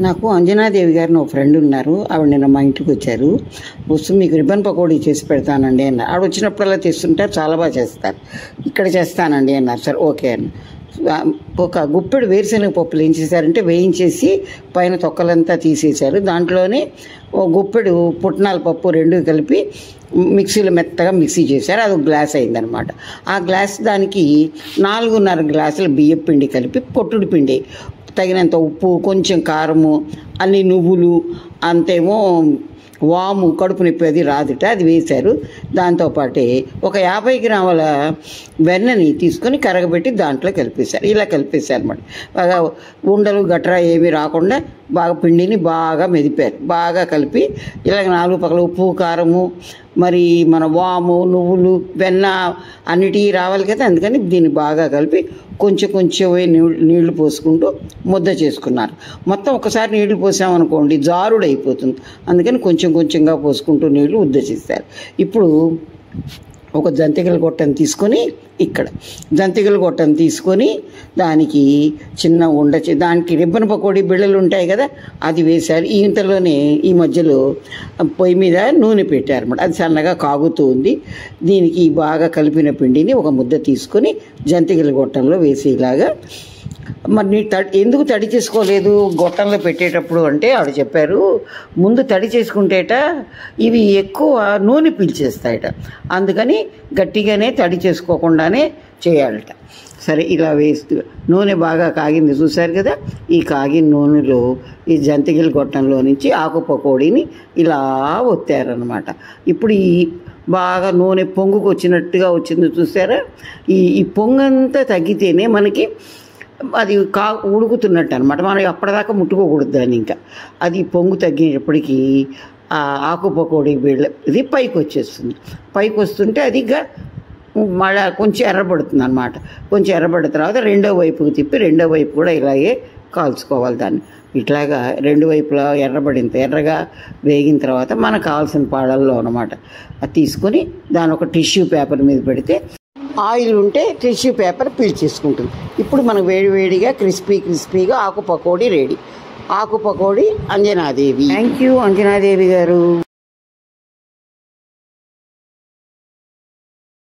నాకు అంజనాదేవి గారిని ఒక ఫ్రెండ్ ఉన్నారు. ఆవిడ నిన్న మా ఇంటికి వచ్చారు. వస్తూ మీకు రిబ్బన్ పకోడీ చేసి పెడతానండి అన్నారు. ఆవిడ వచ్చినప్పుడల్లా తెస్తుంటారు, చాలా బాగా చేస్తారు. ఇక్కడ చేస్తానండి అన్నారు. సరే ఓకే అని ఒక గుప్పెడు వేరుశనగ పప్పులు ఏం చేశారంటే వేయించేసి పైన తొక్కలంతా తీసేశారు. దాంట్లోనే ఒక గుప్పెడు పుట్నాల పప్పు రెండు కలిపి మిక్సీలో మెత్తగా మిక్సీ చేశారు. అది ఒక గ్లాస్ అయిందనమాట. ఆ గ్లాస్ దానికి 4.5 గ్లాసుల బియ్యం పిండి కలిపి పొట్టుడు పిండి తగినంత ఉప్పు, కొంచెం కారము, అన్ని నువ్వులు, అంతేమో వాము, కడుపు నొప్పి అది రాదుట, అది వేశారు. దాంతోపాటే ఒక 50 గ్రాముల వెన్నని తీసుకొని కరగబెట్టి దాంట్లో కలిపేశారు. ఇలా కలిపేశారు అన్నమాట. బాగా ఉండలు గట్రా ఏమీ రాకుండా బాగా పిండిని బాగా మెదిపారు. బాగా కలిపి ఇలాగ 4 పక్కల ఉప్పు, కారము, మరి మన వాము, నువ్వులు, వెన్న అన్నిటికీ రావాలి కదా, అందుకని దీన్ని బాగా కలిపి కొంచెం కొంచెం నీళ్లు పోసుకుంటూ ముద్ద చేసుకున్నారు. మొత్తం ఒకసారి నీళ్లు పోసామనుకోండి జారుడు అయిపోతుంది. అందుకని కొంచెం కొంచెంగా పోసుకుంటూ నీళ్లు ముద్ద చేస్తారు. ఇప్పుడు ఒక జంతికల గొట్టం తీసుకొని జంతికల గొట్టం తీసుకొని దానికి చిన్న దానికి రిబ్బన్ పకోడీ బిళ్ళలు ఉంటాయి కదా, అది వేశారు. ఇంతలోనే ఈ మధ్యలో పొయ్యి మీద నూనె పెట్టారన్నమాట. అది సన్నగా కాగుతూ ఉంది. దీనికి బాగా కలిపిన పిండిని ఒక ముద్ద తీసుకొని జంతికల గొట్టంలో వేసేలాగా. మరి ఎందుకు తడి చేసుకోలేదు గొట్టంలో పెట్టేటప్పుడు అంటే ఆవిడ చెప్పారు, ముందు తడి చేసుకుంటేట ఇవి ఎక్కువ నూనె పీల్చేస్తాయట, అందుకని గట్టిగానే తడి చేసుకోకుండానే చేయాలట. సరే ఇలా వేస్తూ నూనె బాగా కాగింది చూశారు కదా. ఈ కాగిన నూనెలో ఈ జంతికల గొట్టంలో నుంచి ఆకు పకోడీని ఇలా ఒత్తారనమాట. ఇప్పుడు ఈ బాగా నూనె పొంగుకు వచ్చినట్టుగా వచ్చింది చూసారా. ఈ పొంగంతా తగ్గితేనే మనకి అది ఉడుకుతున్నట్టు అనమాట. మనం అప్పటిదాకా ముట్టుకోకూడదు దాన్ని. ఇంకా అది పొంగు తగ్గినప్పటికీ ఆ ఆకు పకోడీ ఇది పైకి వచ్చేస్తుంది. పైకి వస్తుంటే అది మళ్ళీ కొంచెం ఎర్రబడుతుంది అనమాట. కొంచెం ఎర్రబడిన తర్వాత రెండో వైపుకి తిప్పి రెండో వైపు కూడా ఇలాగే కాల్చుకోవాలి దాన్ని. ఇట్లాగా రెండు వైపులా ఎర్రగా వేగిన తర్వాత మనకు కావాల్సిన పాడల్లో అనమాట అది తీసుకొని దాని ఒక టిష్యూ పేపర్ మీద పెడితే ఆయిల్ ఉంటే టిష్యూ పేపర్ పీల్చేసుకుంటుంది. ఇప్పుడు మనకు వేడివేడిగా క్రిస్పీగా ఆకు పకోడీ రెడీ. ఆకు పకోడీ అంజనాదేవి. థ్యాంక్ యూ అంజనాదేవి గారు.